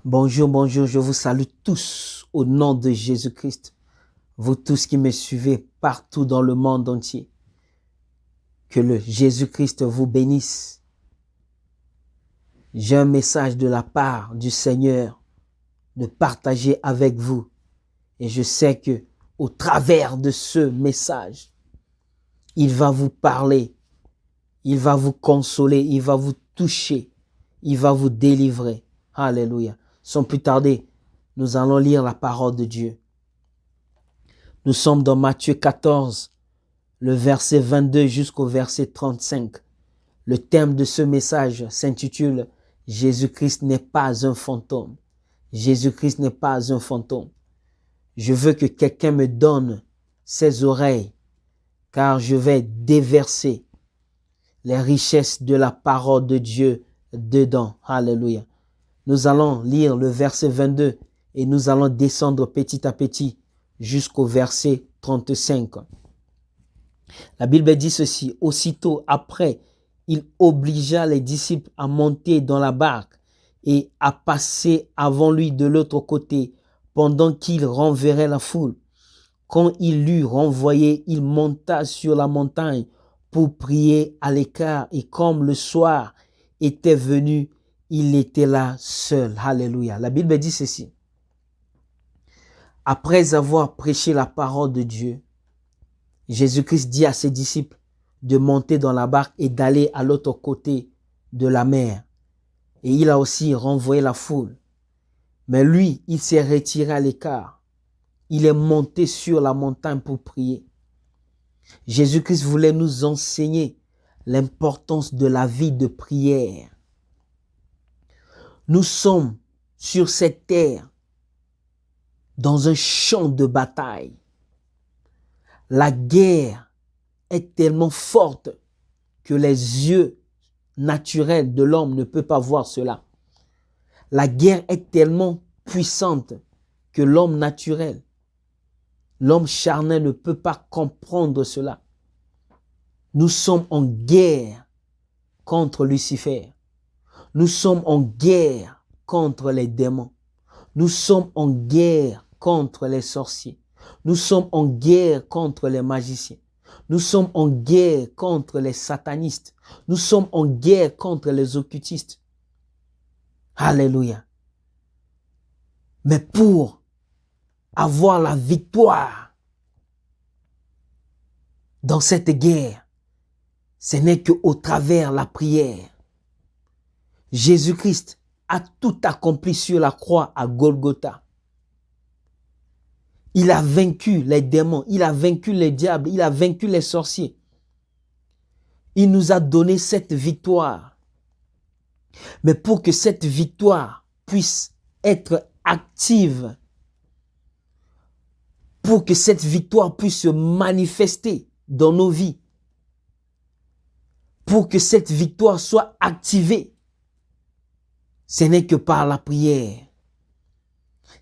Bonjour, bonjour, je vous salue tous au nom de Jésus-Christ. Vous tous qui me suivez partout dans le monde entier. Que le Jésus-Christ vous bénisse. J'ai un message de la part du Seigneur de partager avec vous. Et je sais que au travers de ce message, il va vous parler, il va vous consoler, il va vous toucher, il va vous délivrer. Alléluia. Sans plus tarder, nous allons lire la parole de Dieu. Nous sommes dans Matthieu 14, le verset 22 jusqu'au verset 35. Le thème de ce message s'intitule « Jésus-Christ n'est pas un fantôme ». Jésus-Christ n'est pas un fantôme. Je veux que quelqu'un me donne ses oreilles, car je vais déverser les richesses de la parole de Dieu dedans. Alléluia. Nous allons lire le verset 22 et nous allons descendre petit à petit jusqu'au verset 35. La Bible dit ceci: aussitôt après, il obligea les disciples à monter dans la barque et à passer avant lui de l'autre côté pendant qu'il renverrait la foule. Quand il l'eut renvoyé, il monta sur la montagne pour prier à l'écart, et comme le soir était venu, il était là seul. Alléluia. La Bible dit ceci: après avoir prêché la parole de Dieu, Jésus-Christ dit à ses disciples de monter dans la barque et d'aller à l'autre côté de la mer. Et il a aussi renvoyé la foule. Mais lui, il s'est retiré à l'écart. Il est monté sur la montagne pour prier. Jésus-Christ voulait nous enseigner l'importance de la vie de prière. Nous sommes sur cette terre dans un champ de bataille. La guerre est tellement forte que les yeux naturels de l'homme ne peuvent pas voir cela. La guerre est tellement puissante que l'homme naturel, l'homme charnel ne peut pas comprendre cela. Nous sommes en guerre contre Lucifer. Nous sommes en guerre contre les démons. Nous sommes en guerre contre les sorciers. Nous sommes en guerre contre les magiciens. Nous sommes en guerre contre les satanistes. Nous sommes en guerre contre les occultistes. Alléluia. Mais pour avoir la victoire dans cette guerre, ce n'est qu'au travers la prière. Jésus-Christ a tout accompli sur la croix à Golgotha. Il a vaincu les démons, il a vaincu les diables, il a vaincu les sorciers. Il nous a donné cette victoire. Mais pour que cette victoire puisse être active, pour que cette victoire puisse se manifester dans nos vies, pour que cette victoire soit activée, ce n'est que par la prière.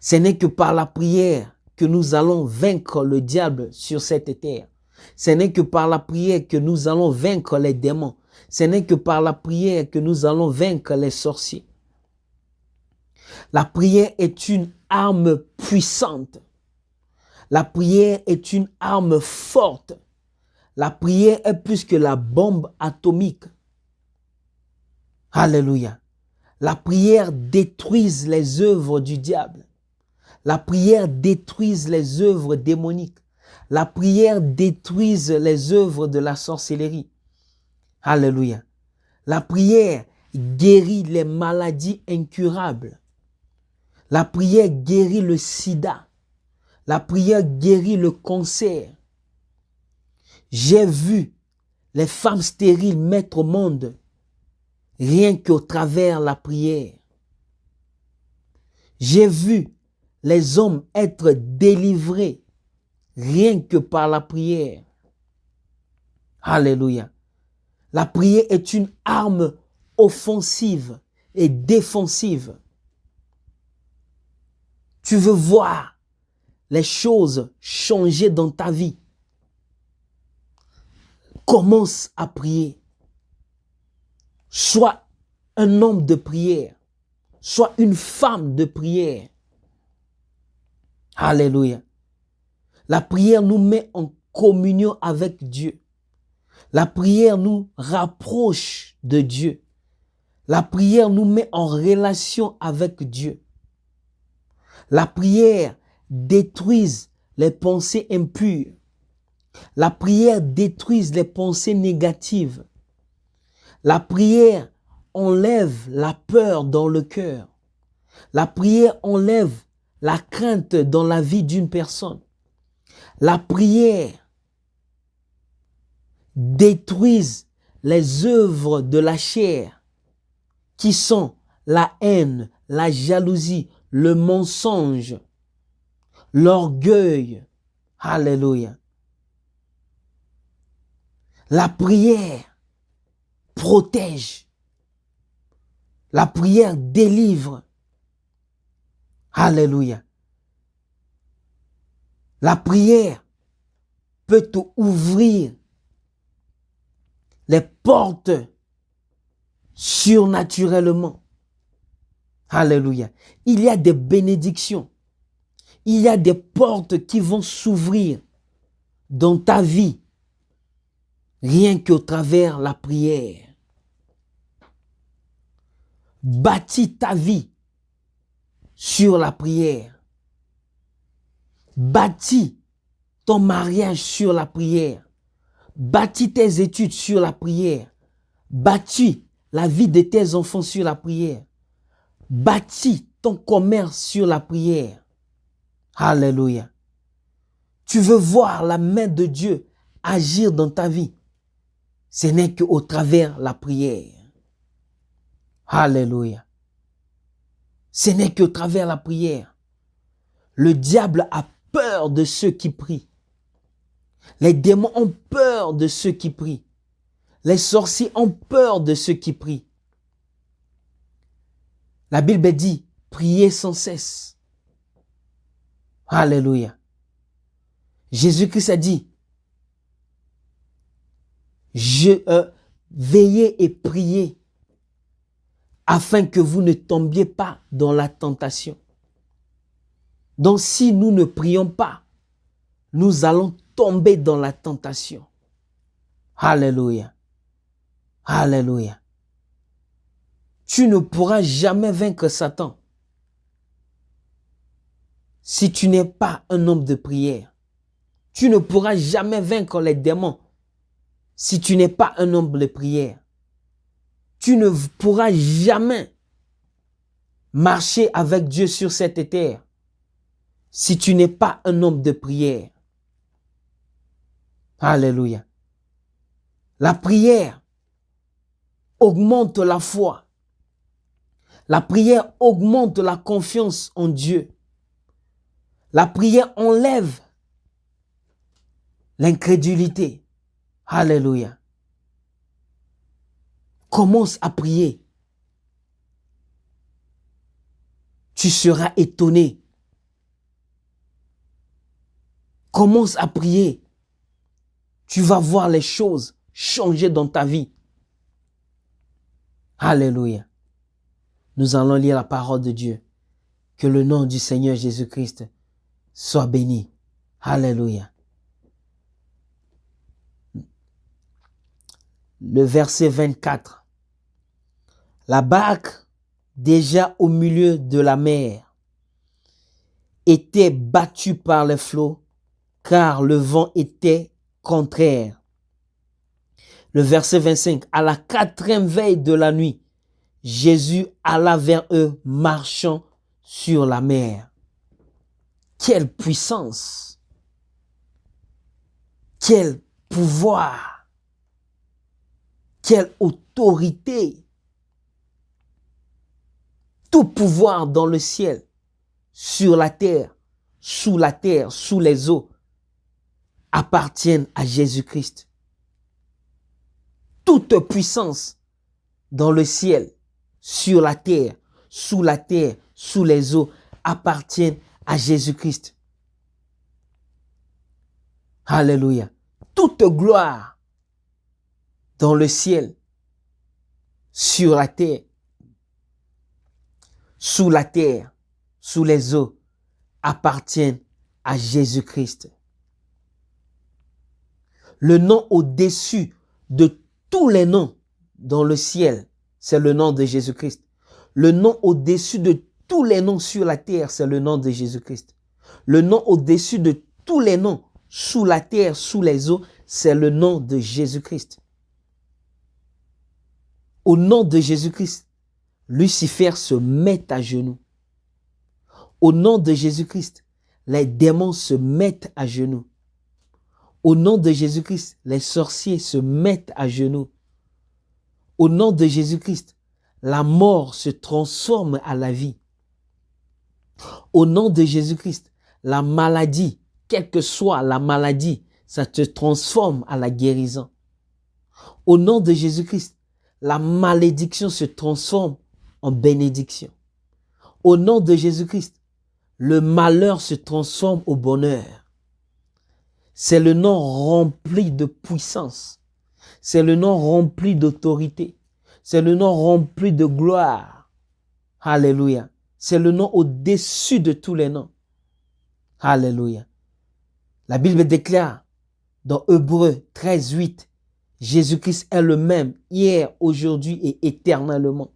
Ce n'est que par la prière que nous allons vaincre le diable sur cette terre. Ce n'est que par la prière que nous allons vaincre les démons. Ce n'est que par la prière que nous allons vaincre les sorciers. La prière est une arme puissante. La prière est une arme forte. La prière est plus que la bombe atomique. Alléluia. La prière détruit les œuvres du diable. La prière détruit les œuvres démoniques. La prière détruit les œuvres de la sorcellerie. Alléluia. La prière guérit les maladies incurables. La prière guérit le sida. La prière guérit le cancer. J'ai vu les femmes stériles mettre au monde rien qu'au travers la prière. J'ai vu les hommes être délivrés rien que par la prière. Alléluia. La prière est une arme offensive et défensive. Tu veux voir les choses changer dans ta vie. Commence à prier. Sois un homme de prière. Sois une femme de prière. Alléluia. La prière nous met en communion avec Dieu. La prière nous rapproche de Dieu. La prière nous met en relation avec Dieu. La prière détruit les pensées impures. La prière détruit les pensées négatives. La prière enlève la peur dans le cœur. La prière enlève la crainte dans la vie d'une personne. La prière détruit les œuvres de la chair qui sont la haine, la jalousie, le mensonge, l'orgueil. Alléluia. La prière protège. La prière délivre. Alléluia. La prière peut te ouvrir les portes surnaturellement. Alléluia. Il y a des bénédictions. Il y a des portes qui vont s'ouvrir dans ta vie rien qu'au travers la prière. Bâtis ta vie sur la prière. Bâtis ton mariage sur la prière. Bâtis tes études sur la prière. Bâtis la vie de tes enfants sur la prière. Bâtis ton commerce sur la prière. Alléluia. Tu veux voir la main de Dieu agir dans ta vie. Ce n'est qu'au travers la prière. Alléluia. Ce n'est qu'au travers la prière. Le diable a peur de ceux qui prient. Les démons ont peur de ceux qui prient. Les sorciers ont peur de ceux qui prient. La Bible dit, priez sans cesse. Alléluia. Jésus-Christ a dit, veillez et priez afin que vous ne tombiez pas dans la tentation. Donc si nous ne prions pas, nous allons tomber dans la tentation. Alléluia. Alléluia. Tu ne pourras jamais vaincre Satan si tu n'es pas un homme de prière. Tu ne pourras jamais vaincre les démons si tu n'es pas un homme de prière. Tu ne pourras jamais marcher avec Dieu sur cette terre si tu n'es pas un homme de prière. Alléluia. La prière augmente la foi. La prière augmente la confiance en Dieu. La prière enlève l'incrédulité. Alléluia. Commence à prier. Tu seras étonné. Commence à prier. Tu vas voir les choses changer dans ta vie. Alléluia. Nous allons lire la parole de Dieu. Que le nom du Seigneur Jésus-Christ soit béni. Alléluia. Le verset 24. La barque, déjà au milieu de la mer, était battue par les flots, car le vent était contraire. Le verset 25. À la 4e veille de la nuit, Jésus alla vers eux marchant sur la mer. Quelle puissance! Quel pouvoir! Quelle autorité! Tout pouvoir dans le ciel, sur la terre, sous les eaux, appartiennent à Jésus-Christ. Toute puissance dans le ciel, sur la terre, sous les eaux, appartiennent à Jésus-Christ. Alléluia. Toute gloire dans le ciel, sur la terre, sous la terre, sous les eaux, appartiennent à Jésus-Christ. Le nom au-dessus de tous les noms dans le ciel, c'est le nom de Jésus-Christ. Le nom au-dessus de tous les noms sur la terre, c'est le nom de Jésus-Christ. Le nom au-dessus de tous les noms sous la terre, sous les eaux, c'est le nom de Jésus-Christ. Au nom de Jésus-Christ, Lucifer se met à genoux. Au nom de Jésus-Christ, les démons se mettent à genoux. Au nom de Jésus-Christ, les sorciers se mettent à genoux. Au nom de Jésus-Christ, la mort se transforme à la vie. Au nom de Jésus-Christ, la maladie, quelle que soit la maladie, ça te transforme à la guérison. Au nom de Jésus-Christ, la malédiction se transforme en bénédiction. Au nom de Jésus-Christ, le malheur se transforme au bonheur. C'est le nom rempli de puissance. C'est le nom rempli d'autorité. C'est le nom rempli de gloire. Alléluia. C'est le nom au-dessus de tous les noms. Alléluia. La Bible déclare dans Hébreux 13, 8, Jésus-Christ est le même hier, aujourd'hui et éternellement.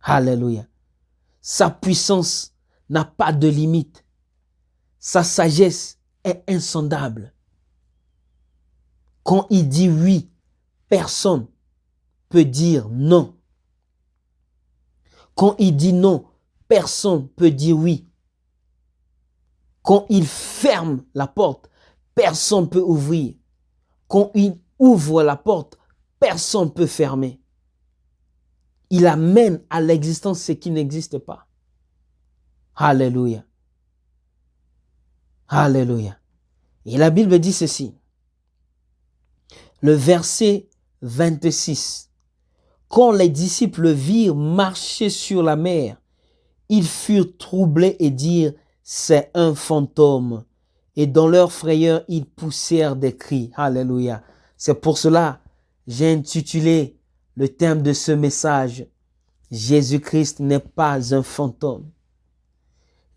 Alléluia. Sa puissance n'a pas de limite. Sa sagesse est insondable. Quand il dit oui, personne peut dire non. Quand il dit non, personne peut dire oui. Quand il ferme la porte, personne peut ouvrir. Quand il ouvre la porte, personne peut fermer. Il amène à l'existence ce qui n'existe pas. Alléluia. Alléluia. Et la Bible dit ceci. Le verset 26. Quand les disciples virent marcher sur la mer, ils furent troublés et dirent, c'est un fantôme. Et dans leur frayeur, ils poussèrent des cris. Alléluia. C'est pour cela, j'ai intitulé le thème de ce message, Jésus-Christ n'est pas un fantôme.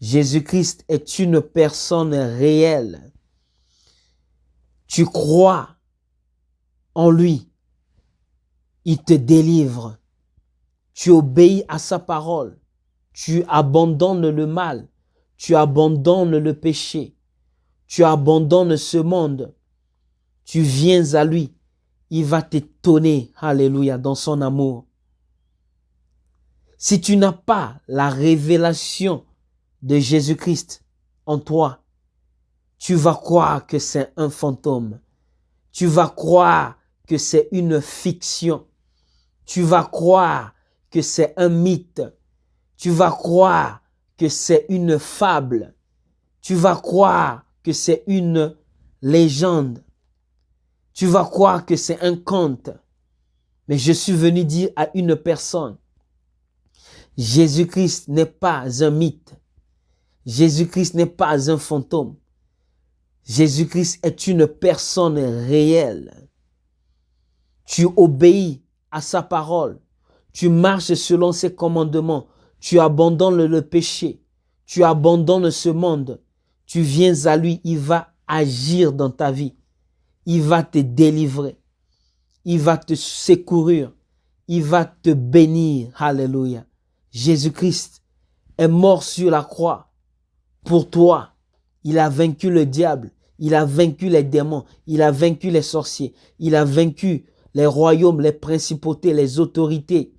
Jésus-Christ est une personne réelle. Tu crois en lui. Il te délivre. Tu obéis à sa parole. Tu abandonnes le mal. Tu abandonnes le péché. Tu abandonnes ce monde. Tu viens à lui. Il va t'étonner, alléluia, dans son amour. Si tu n'as pas la révélation de Jésus-Christ en toi, tu vas croire que c'est un fantôme. Tu vas croire que c'est une fiction. Tu vas croire que c'est un mythe. Tu vas croire que c'est une fable. Tu vas croire que c'est une légende. Tu vas croire que c'est un conte. Mais je suis venu dire à une personne, Jésus-Christ n'est pas un mythe. Jésus-Christ n'est pas un fantôme. Jésus-Christ est une personne réelle. Tu obéis à sa parole. Tu marches selon ses commandements. Tu abandonnes le péché. Tu abandonnes ce monde. Tu viens à lui. Il va agir dans ta vie. Il va te délivrer. Il va te secourir. Il va te bénir. Alléluia. Jésus-Christ est mort sur la croix pour toi. Il a vaincu le diable. Il a vaincu les démons. Il a vaincu les sorciers. Il a vaincu les royaumes, les principautés, les autorités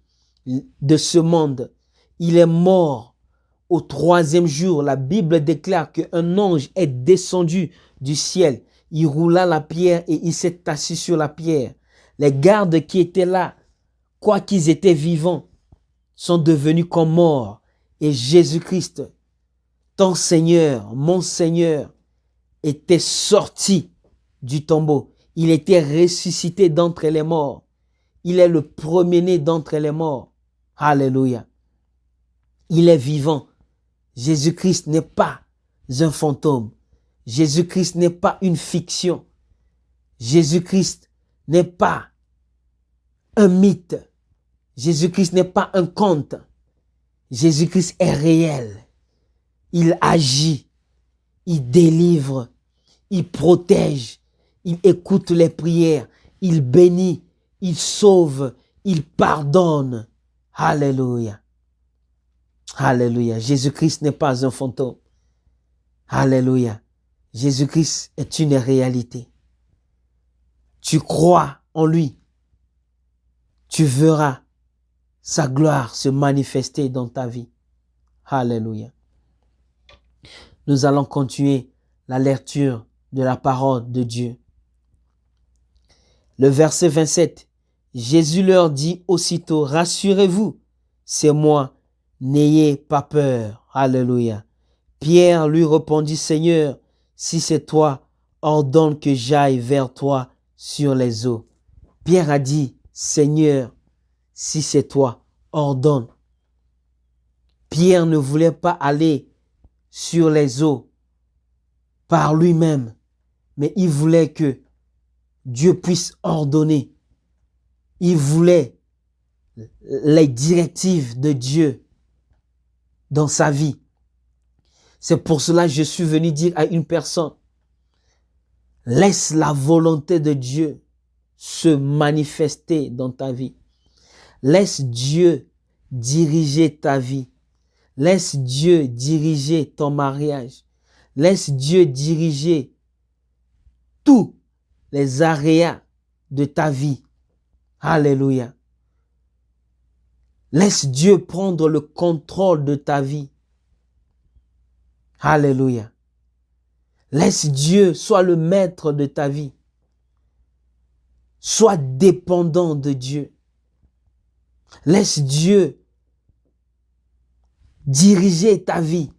de ce monde. Il est mort au 3e jour. La Bible déclare qu'un ange est descendu du ciel. Il roula la pierre et il s'est assis sur la pierre. Les gardes qui étaient là, quoi qu'ils étaient vivants, sont devenus comme morts. Et Jésus-Christ, ton Seigneur, mon Seigneur, était sorti du tombeau. Il était ressuscité d'entre les morts. Il est le premier-né d'entre les morts. Alléluia. Il est vivant. Jésus-Christ n'est pas un fantôme. Jésus-Christ n'est pas une fiction. Jésus-Christ n'est pas un mythe. Jésus-Christ n'est pas un conte. Jésus-Christ est réel. Il agit, il délivre, il protège, il écoute les prières, il bénit, il sauve, il pardonne. Alléluia. Alléluia. Jésus-Christ n'est pas un fantôme. Alléluia. Jésus-Christ est une réalité. Tu crois en lui, tu verras sa gloire se manifester dans ta vie. Alléluia. Nous allons continuer la lecture de la parole de Dieu. Le verset 27. Jésus leur dit aussitôt, rassurez-vous, c'est moi, n'ayez pas peur. Alléluia. Pierre lui répondit, Seigneur, si c'est toi, ordonne que j'aille vers toi sur les eaux. Pierre a dit, Seigneur, si c'est toi, ordonne. Pierre ne voulait pas aller sur les eaux par lui-même, mais il voulait que Dieu puisse ordonner. Il voulait les directives de Dieu dans sa vie. C'est pour cela que je suis venu dire à une personne, laisse la volonté de Dieu se manifester dans ta vie. Laisse Dieu diriger ta vie. Laisse Dieu diriger ton mariage. Laisse Dieu diriger tous les aréas de ta vie. Alléluia. Laisse Dieu prendre le contrôle de ta vie. Alléluia. Laisse Dieu soit le maître de ta vie. Sois dépendant de Dieu. Laisse Dieu diriger ta vie.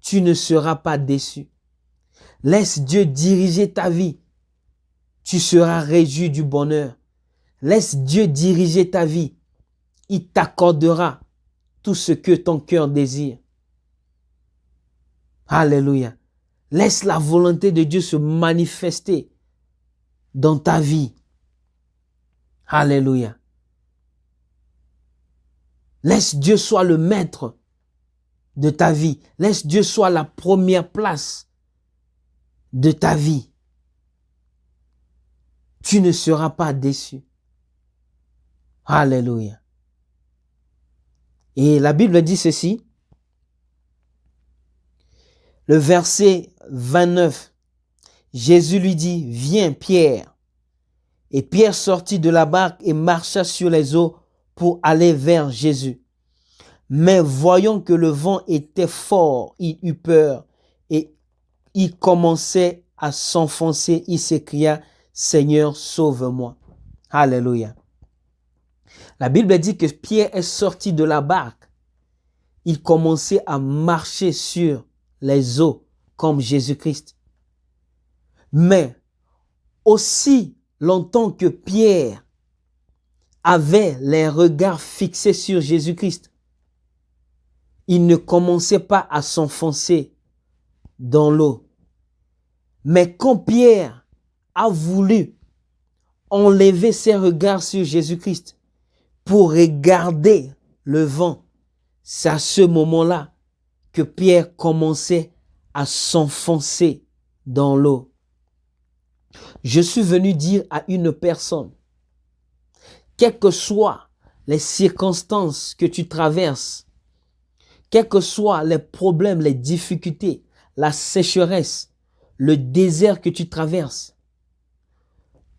Tu ne seras pas déçu. Laisse Dieu diriger ta vie. Tu seras réjoui du bonheur. Laisse Dieu diriger ta vie. Il t'accordera tout ce que ton cœur désire. Alléluia. Laisse la volonté de Dieu se manifester dans ta vie. Alléluia. Laisse Dieu soit le maître de ta vie. Laisse Dieu soit la première place de ta vie. Tu ne seras pas déçu. Alléluia. Et la Bible dit ceci. Le verset 29. Jésus lui dit, viens Pierre. Et Pierre sortit de la barque et marcha sur les eaux pour aller vers Jésus. Mais voyant que le vent était fort, il eut peur et il commençait à s'enfoncer. Il s'écria, Seigneur, sauve-moi. Alléluia. La Bible dit que Pierre est sorti de la barque. Il commençait à marcher sur les eaux comme Jésus-Christ. Mais aussi longtemps que Pierre avait les regards fixés sur Jésus-Christ, il ne commençait pas à s'enfoncer dans l'eau. Mais quand Pierre a voulu enlever ses regards sur Jésus-Christ pour regarder le vent, c'est à ce moment-là que Pierre commençait à s'enfoncer dans l'eau. Je suis venu dire à une personne, quelles que soient les circonstances que tu traverses, quels que soient les problèmes, les difficultés, la sécheresse, le désert que tu traverses,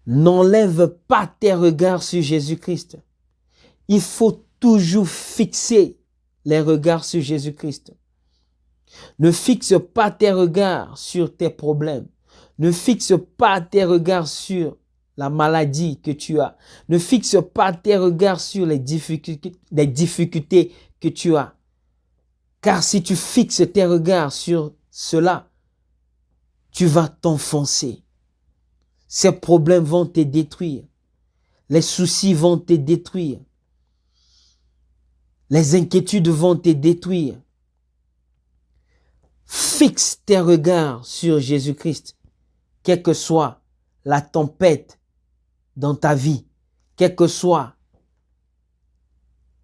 n'enlève pas tes regards sur Jésus-Christ. Il faut toujours fixer les regards sur Jésus-Christ. Ne fixe pas tes regards sur tes problèmes. Ne fixe pas tes regards sur la maladie que tu as. Ne fixe pas tes regards sur les difficultés que tu as. Car si tu fixes tes regards sur cela, tu vas t'enfoncer. Ces problèmes vont te détruire. Les soucis vont te détruire. Les inquiétudes vont te détruire. Fixe tes regards sur Jésus-Christ, quelle que soit la tempête dans ta vie, quelles que soient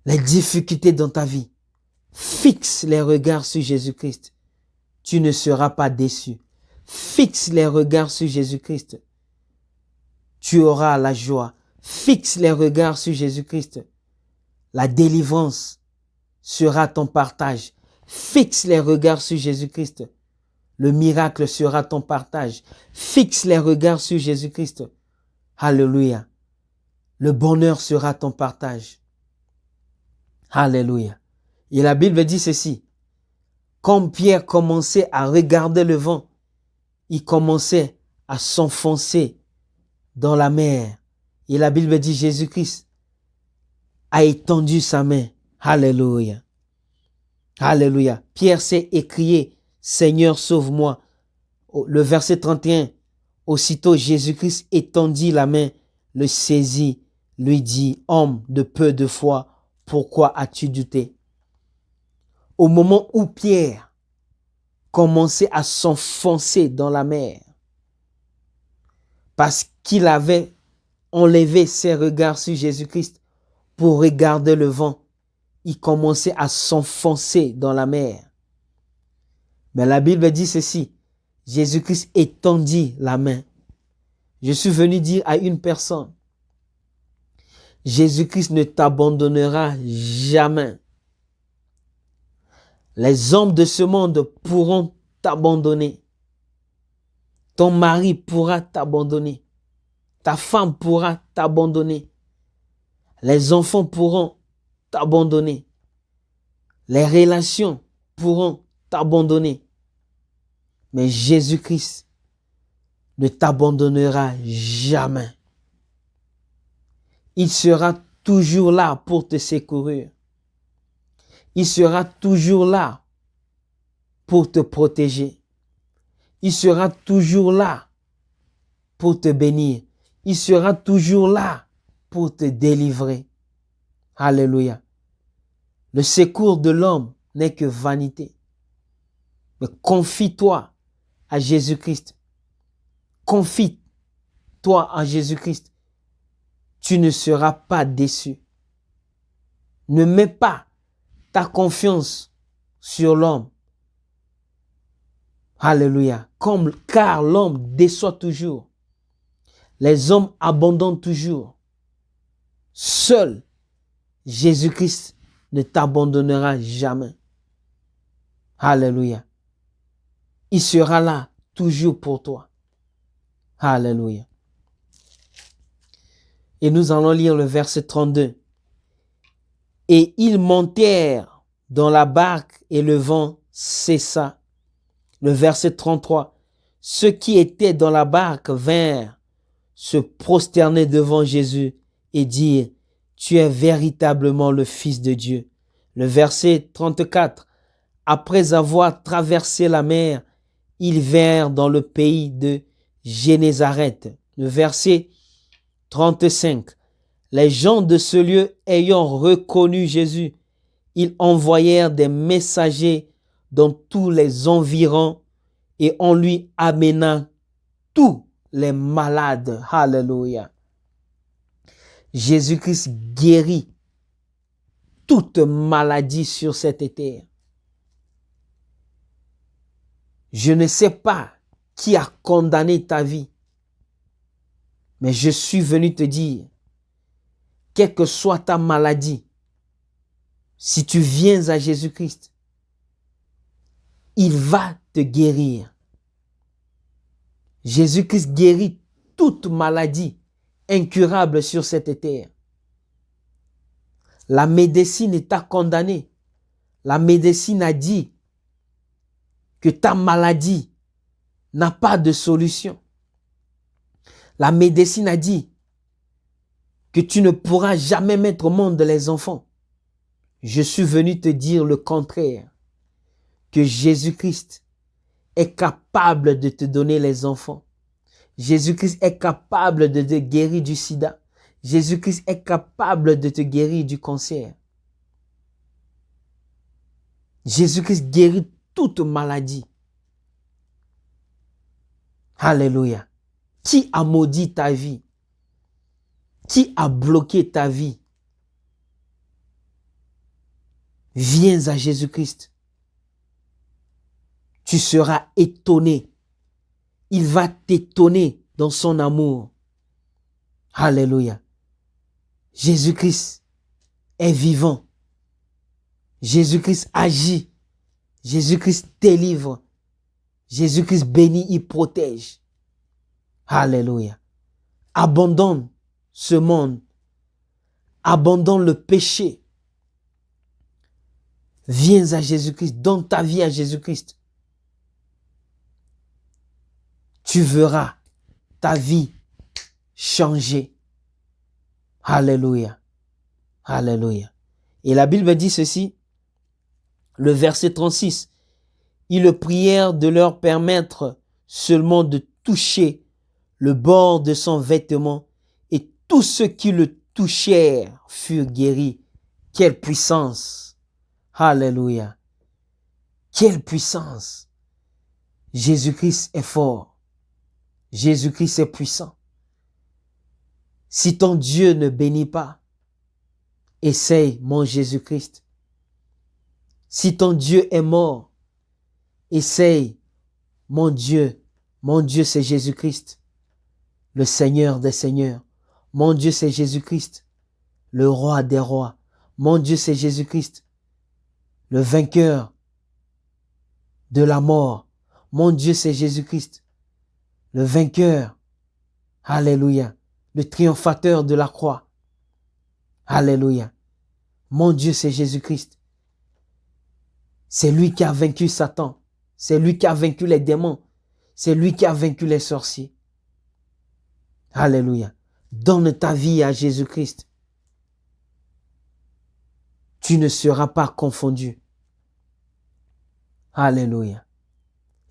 les difficultés dans ta vie. Fixe les regards sur Jésus-Christ. Tu ne seras pas déçu. Fixe les regards sur Jésus-Christ. Tu auras la joie. Fixe les regards sur Jésus-Christ. La délivrance sera ton partage. Fixe les regards sur Jésus-Christ. Le miracle sera ton partage. Fixe les regards sur Jésus-Christ. Alléluia. Le bonheur sera ton partage. Alléluia. Et la Bible dit ceci. Quand Pierre commençait à regarder le vent, il commençait à s'enfoncer dans la mer. Et la Bible dit Jésus-Christ a étendu sa main. Alléluia. Alléluia. Pierre s'est écrié, Seigneur, sauve-moi. Le verset 31, aussitôt Jésus-Christ étendit la main, le saisit, lui dit, homme de peu de foi, pourquoi as-tu douté? Au moment où Pierre commençait à s'enfoncer dans la mer, parce qu'il avait enlevé ses regards sur Jésus-Christ pour regarder le vent, il commençait à s'enfoncer dans la mer. Mais la Bible dit ceci, Jésus-Christ étendit la main. Je suis venu dire à une personne, Jésus-Christ ne t'abandonnera jamais. Les hommes de ce monde pourront t'abandonner. Ton mari pourra t'abandonner. Ta femme pourra t'abandonner. Les enfants pourront t'abandonner. Les relations pourront t'abandonner. Mais Jésus-Christ ne t'abandonnera jamais. Il sera toujours là pour te secourir. Il sera toujours là pour te protéger. Il sera toujours là pour te bénir. Il sera toujours là pour te délivrer. Alléluia. Le secours de l'homme n'est que vanité. Mais confie-toi à Jésus-Christ. Confie-toi à Jésus-Christ. Tu ne seras pas déçu. Ne mets pas ta confiance sur l'homme. Alléluia. Car l'homme déçoit toujours. Les hommes abandonnent toujours. Seul Jésus-Christ ne t'abandonnera jamais. Alléluia. Il sera là toujours pour toi. Alléluia. Et nous allons lire le verset 32. Et ils montèrent dans la barque et le vent cessa. Le verset 33. Ceux qui étaient dans la barque vinrent se prosterner devant Jésus et dire, tu es véritablement le Fils de Dieu. Le verset 34. Après avoir traversé la mer, ils vinrent dans le pays de Génézareth. Le verset 35. Les gens de ce lieu ayant reconnu Jésus, ils envoyèrent des messagers dans tous les environs et on lui amena tous les malades. Alléluia. Jésus-Christ guérit toute maladie sur cette terre. Je ne sais pas qui a condamné ta vie, mais je suis venu te dire, quelle que soit ta maladie, si tu viens à Jésus-Christ, il va te guérir. Jésus-Christ guérit toute maladie incurable sur cette terre. La médecine t'a condamné. La médecine a dit que ta maladie n'a pas de solution. La médecine a dit que tu ne pourras jamais mettre au monde les enfants. Je suis venu te dire le contraire, que Jésus-Christ est capable de te donner les enfants. Jésus-Christ est capable de te guérir du sida. Jésus-Christ est capable de te guérir du cancer. Jésus-Christ guérit toute maladie. Alléluia. Qui a maudit ta vie? Qui a bloqué ta vie? Viens à Jésus-Christ. Tu seras étonné. Il va t'étonner dans son amour. Alléluia. Jésus-Christ est vivant. Jésus-Christ agit. Jésus-Christ délivre. Jésus-Christ bénit, il protège. Alléluia. Abandonne ce monde. Abandonne le péché. Viens à Jésus-Christ. Donne ta vie à Jésus-Christ. Tu verras ta vie changer. Alléluia. Alléluia. Et la Bible dit ceci, le verset 36. Ils le prièrent de leur permettre seulement de toucher le bord de son vêtement, et tous ceux qui le touchèrent furent guéris. Quelle puissance! Alléluia! Quelle puissance! Jésus-Christ est fort. Jésus-Christ est puissant. Si ton Dieu ne bénit pas, essaye mon Jésus-Christ. Si ton Dieu est mort, essaye mon Dieu. Mon Dieu, c'est Jésus-Christ, le Seigneur des Seigneurs. Mon Dieu, c'est Jésus-Christ, le Roi des Rois. Mon Dieu, c'est Jésus-Christ, le vainqueur de la mort. Mon Dieu, c'est Jésus-Christ, le vainqueur. Alléluia. Le triomphateur de la croix. Alléluia. Mon Dieu, c'est Jésus-Christ. C'est lui qui a vaincu Satan. C'est lui qui a vaincu les démons. C'est lui qui a vaincu les sorciers. Alléluia. Donne ta vie à Jésus-Christ. Tu ne seras pas confondu. Alléluia.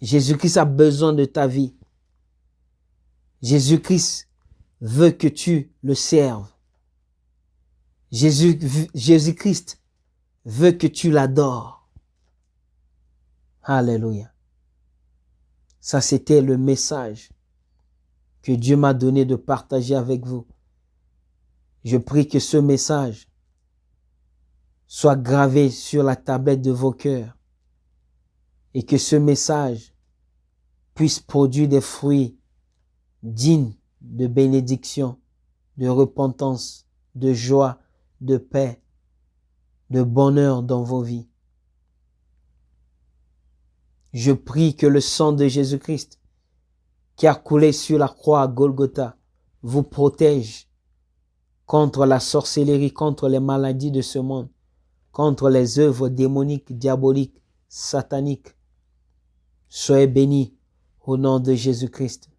Jésus-Christ a besoin de ta vie. Jésus-Christ veut que tu le serves. Jésus-Christ veut que tu l'adores. Alléluia. Ça, c'était le message que Dieu m'a donné de partager avec vous. Je prie que ce message soit gravé sur la tablette de vos cœurs et que ce message puisse produire des fruits dignes de bénédiction, de repentance, de joie, de paix, de bonheur dans vos vies. Je prie que le sang de Jésus-Christ qui a coulé sur la croix à Golgotha vous protège contre la sorcellerie, contre les maladies de ce monde, contre les œuvres démoniques, diaboliques, sataniques. Soyez bénis au nom de Jésus-Christ.